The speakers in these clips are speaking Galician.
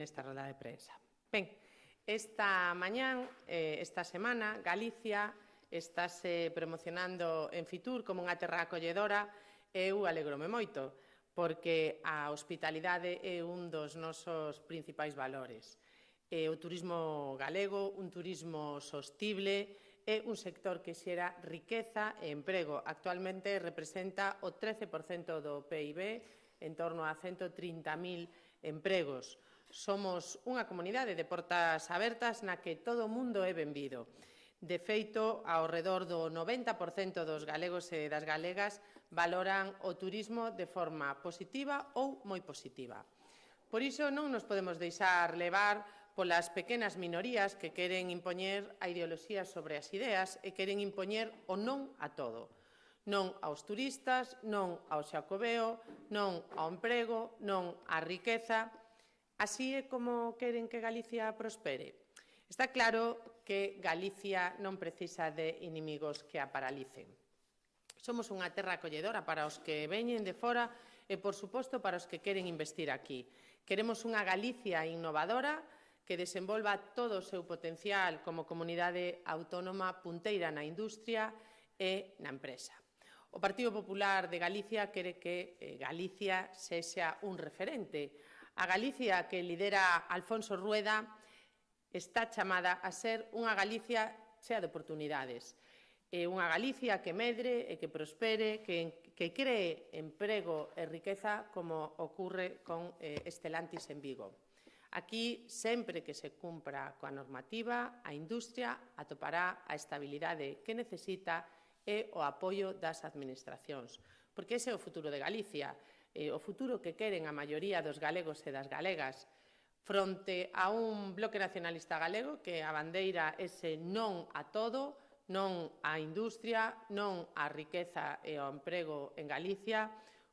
nesta roda de prensa. Ben, esta mañán, esta semana, Galicia estáse promocionando en Fitur como unha terra acolledora e eu alegrome moito, porque a hospitalidade é un dos nosos principais valores. O turismo galego, un turismo sostible, é un sector que xera riqueza e emprego. Actualmente representa o 13% do PIB, en torno a 130.000 empregos. Somos unha comunidade de portas abertas na que todo o mundo é benvido. De feito, ao redor do 90% dos galegos e das galegas valoran o turismo de forma positiva ou moi positiva. Por iso non nos podemos deixar levar polas pequenas minorías que queren impoñer a ideoloxía sobre as ideas e queren impoñer o non a todo. Non aos turistas, non ao xacobeo, non ao emprego, non á riqueza. Así é como queren que Galicia prospere. Está claro que Galicia non precisa de inimigos que a paralicen. Somos unha terra acolledora para os que veñen de fora e, por suposto, para os que queren investir aquí. Queremos unha Galicia innovadora que desenvolva todo o seu potencial como comunidade autónoma punteira na industria e na empresa. O Partido Popular de Galicia quere que Galicia sexa un referente. A Galicia que lidera Alfonso Rueda está chamada a ser unha Galicia chea de oportunidades. Unha Galicia que medre e que prospere, que cree emprego e riqueza como ocorre con Estelantis en Vigo. Aquí, sempre que se cumpra coa normativa, a industria atopará a estabilidade que necesita e o apoio das administracións. Porque ese é o futuro de Galicia, o futuro que queren a maioría dos galegos e das galegas, fronte a un bloque nacionalista galego que a bandeira ese non a todo, non á industria, non á riqueza e ao emprego en Galicia,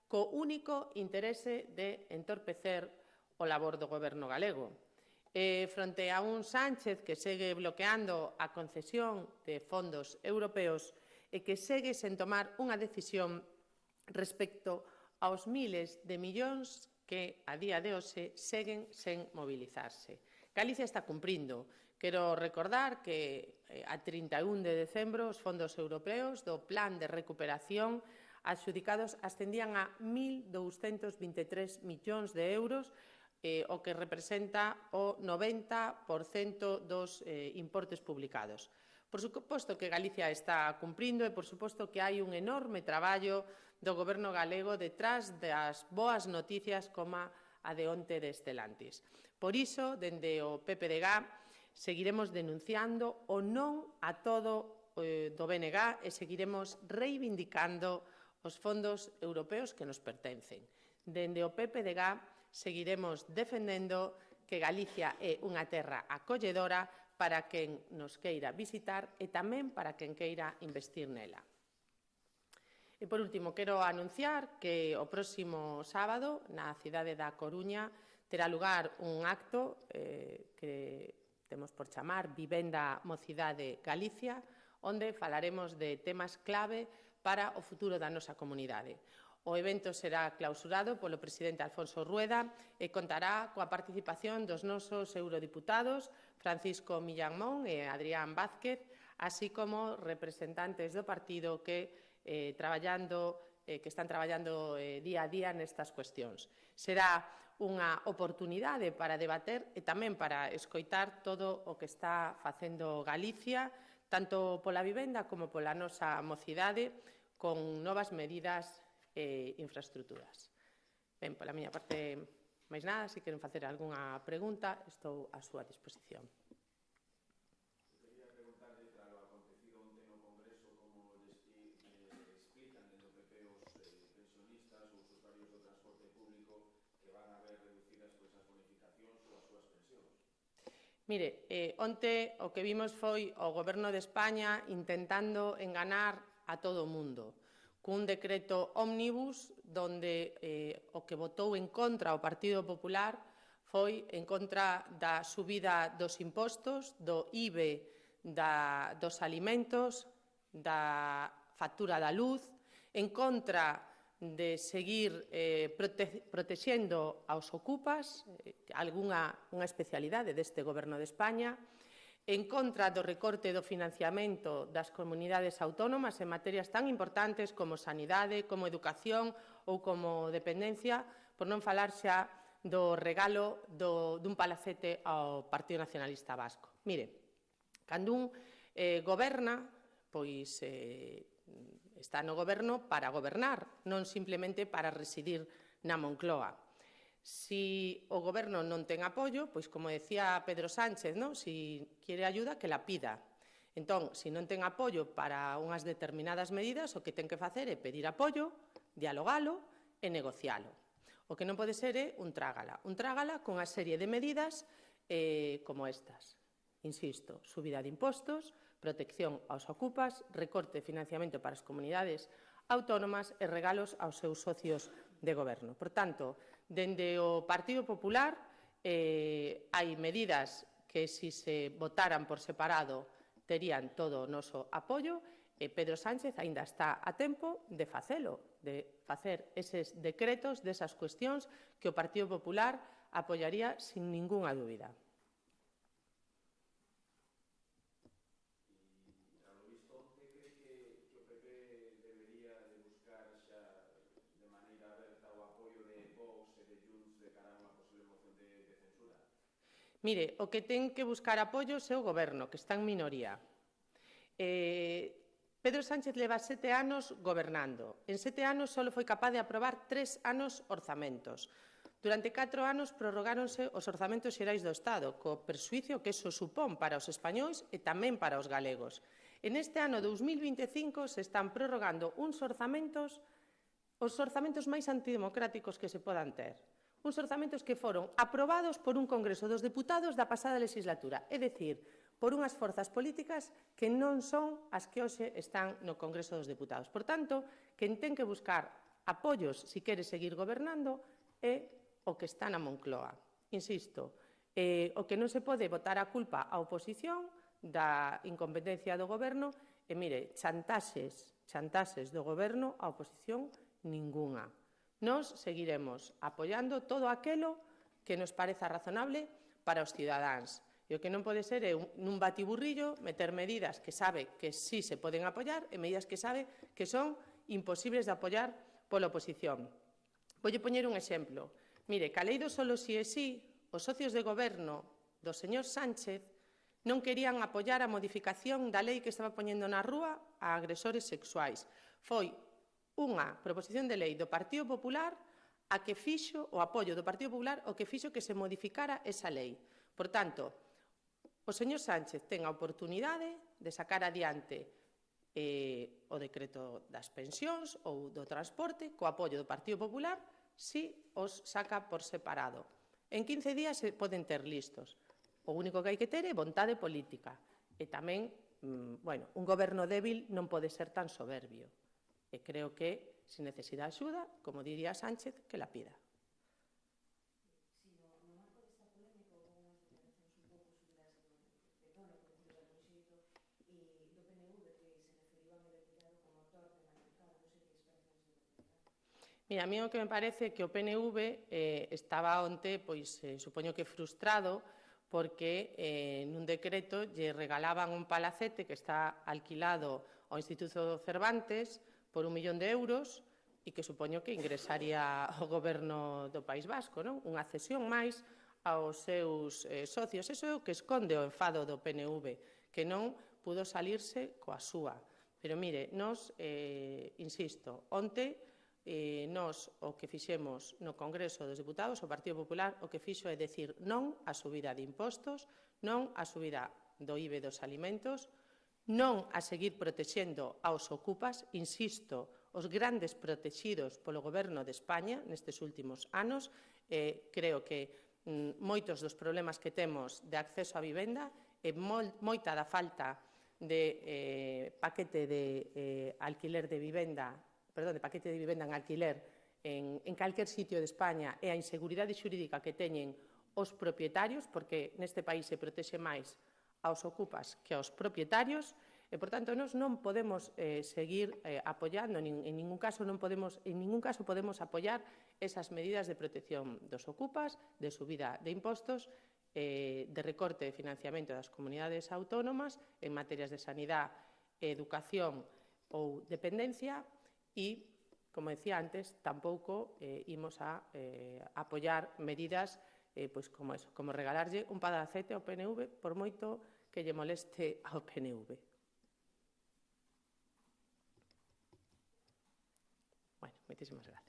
co único interese de entorpecer o labor do goberno galego. Fronte a un Sánchez que segue bloqueando a concesión de fondos europeos e que segue sen tomar unha decisión respecto aos miles de millóns que a día de hoxe seguen sen mobilizarse. Galicia está cumprindo. Quero recordar que a 31 de decembro os fondos europeos do Plan de Recuperación adxudicados ascendían a 1.223 millóns de euros, o que representa o 90% dos importes publicados. Por suposto que Galicia está cumprindo e, por suposto, que hai un enorme traballo do goberno galego detrás das boas noticias como a de onte de Estelantis. Por iso, dende o PPDG, seguiremos denunciando o non a todo do BNG e seguiremos reivindicando os fondos europeos que nos pertencen. Dende o PPDG seguiremos defendendo que Galicia é unha terra acolledora para quen nos queira visitar e tamén para quen queira investir nela. E, por último, quero anunciar que o próximo sábado, na cidade da Coruña, terá lugar un acto que temos por chamar Vivenda Mocidade Galicia, onde falaremos de temas clave para o futuro da nosa comunidade. O evento será clausurado polo presidente Alfonso Rueda e contará coa participación dos nosos eurodiputados Francisco Millán Mon e Adrián Vázquez, así como representantes do partido que están traballando día a día nestas cuestións. Será unha oportunidade para debater e tamén para escoitar todo o que está facendo Galicia, tanto pola vivenda como pola nosa mocidade, con novas medidas e infraestructuras. Ben, pola miña parte, máis nada, se queren facer algunha pregunta, estou á súa disposición. Mire, onte o que vimos foi o Goberno de España intentando enganar a todo o mundo cun decreto ómnibus donde o que votou en contra o Partido Popular foi en contra da subida dos impostos, do IBE dos alimentos, da factura da luz, en contra de seguir protexendo aos ocupas, unha especialidade deste Goberno de España, en contra do recorte do financiamento das comunidades autónomas en materias tan importantes como sanidade, como educación ou como dependencia, por non falar xa do regalo dun palacete ao Partido Nacionalista Vasco. Mire, cando un goberna, pois está no goberno para gobernar, non simplemente para residir na Moncloa. Si o goberno non ten apoio, pois como decía Pedro Sánchez, si quere ayuda, que la pida. Entón, se non ten apoio para unhas determinadas medidas, o que ten que facer é pedir apoio, dialogalo e negocialo. O que non pode ser é un trágala cunha serie de medidas como estas. Insisto, subida de impostos, protección aos ocupas, recorte de financiamento para as comunidades autónomas e regalos aos seus socios de goberno. Por tanto, dende o Partido Popular hai medidas que, se se votaran por separado, terían todo o noso apoio e Pedro Sánchez aínda está a tempo de facelo, de facer eses decretos desas cuestións que o Partido Popular apoiaría sin ningunha dúbida. Mire, o que ten que buscar apoios é o Goberno, que está en minoría. Pedro Sánchez leva 7 anos gobernando. En 7 anos só foi capaz de aprobar 3 anos orzamentos. Durante 4 anos prorrogáronse os orzamentos xerais do Estado, co perxuízo que iso supón para os españois e tamén para os galegos. En este ano 2025 se están prorrogando os orzamentos máis antidemocráticos que se podan ter. Uns orzamentos que foron aprobados por un Congreso dos Deputados da pasada legislatura, é dicir, por unhas forzas políticas que non son as que hoxe están no Congreso dos Deputados. Por tanto, quen ten que buscar apoios se quere seguir gobernando é o que está na Moncloa. Insisto, o que non se pode botar a culpa á oposición da incompetencia do goberno e, mire, chantaxes do goberno á oposición ningunha. Nós seguiremos apoiando todo aquilo que nos pareza razonable para os cidadáns. E o que non pode ser é nun batiburrillo meter medidas que sabe que sí se poden apoiar e medidas que sabe que son imposibles de apoiar pola oposición. Voulle poñer un exemplo. Mire, ca lei do solo sí é sí, os socios de goberno do señor Sánchez non querían apoiar a modificación da lei que estaba poñendo na rúa a agresores sexuais. Foi unha proposición de lei do Partido Popular a que fixo o apoio do Partido Popular o que fixo que se modificara esa lei. Por tanto, o señor Sánchez ten a oportunidade de sacar adiante o decreto das pensións ou do transporte co apoio do Partido Popular si os saca por separado. En 15 días se poden ter listos. O único que hai que ter é vontade política. E tamén, un goberno débil non pode ser tan soberbio. E creo que, se necesita axuda, como diría Sánchez, que la pida. Mira, a mí o que me parece que o PNV estaba onte, supoño que frustrado, porque nun decreto lle regalaban un palacete que está alquilado ao Instituto Cervantes por 1 millón de euros e que supoño que ingresaría ao goberno do País Vasco, unha cesión máis aos seus socios. Iso é o que esconde o enfado do PNV, que non pudo salirse coa súa. Pero, mire, nós, insisto, onte nós o que fixemos no Congreso dos Deputados, o Partido Popular, o que fixo é dicir non á subida de impostos, non á subida do IBE dos alimentos, non a seguir protexendo aos ocupas, insisto, os grandes protexidos polo Goberno de España nestes últimos anos. Creo que moitos dos problemas que temos de acceso á vivenda e moita da falta de paquete de alquiler de vivenda, de paquete de vivenda en alquiler en calquer sitio de España e a inseguridade xurídica que teñen os propietarios, porque neste país se protexe máis aos ocupas que aos propietarios. E, por tanto, nós non podemos seguir apoiando, en ningún caso podemos apoiar esas medidas de protección dos ocupas, de subida de impostos, de recorte de financiamento das comunidades autónomas en materias de sanidade, educación ou dependencia e, como decía antes, tampouco imos a apoiar medidas como regalarlle un padacete ao PNV por moito que lle moleste ao PNV. Bueno, moitísimas gracias.